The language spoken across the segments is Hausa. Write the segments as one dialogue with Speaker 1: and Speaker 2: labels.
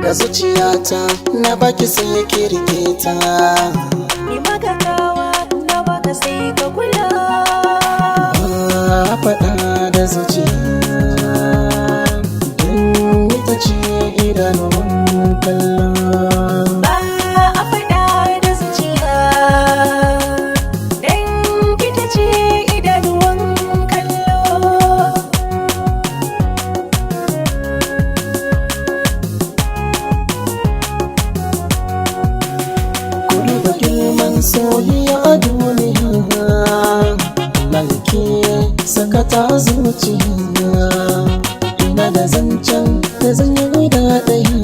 Speaker 1: ga zuciyata na baki sai ya kirke ta.
Speaker 2: Ni maka kawa na baka sai ka kula.
Speaker 1: Ba faɗa da zuciya don ita ce idanuwan kallo.
Speaker 2: Ba a faɗa da zuciya don ita ce idanuwan kallo.
Speaker 1: Kuri da girman soyayya a duniya ke sakata zuciya. Ina da zancen da zan yi guda ɗaya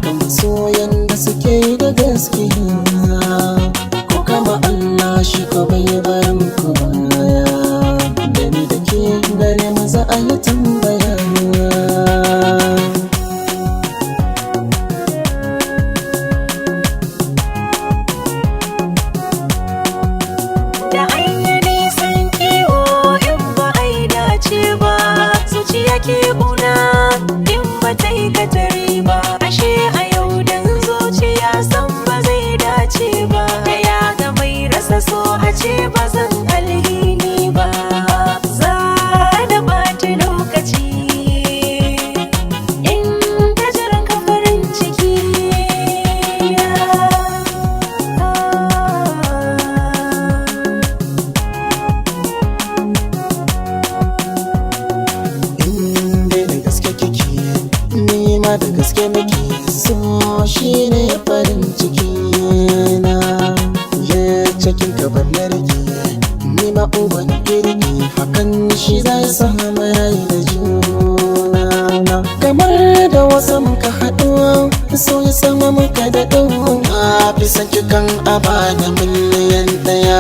Speaker 1: kan soyan da suke yi da gaskiya. Ko kama Allah shi ko bai bar muku baya, da ni da ke gare mu za a yi tambaya.
Speaker 2: Da ayyani san kiwo in ba a yi dace ba, zuciya ke ƙuna in ba ta yi katari ba. Ashe a yau dan zuciya san ba zai dace ba. Da ya ga mai rasa so a ce ba zan alhini ba. Za da ɓata lokaci in ta jiran ka farin ciki.
Speaker 1: Da gaske nake so shi ne farin ciki na, ya cikin gaban na rike ni ma uban kirki, hakan shi zai samu rai da juna na. Kamar da wasu muka haɗu so ya sama muka daɗu, a fi san cikin a bada miliyan ɗaya.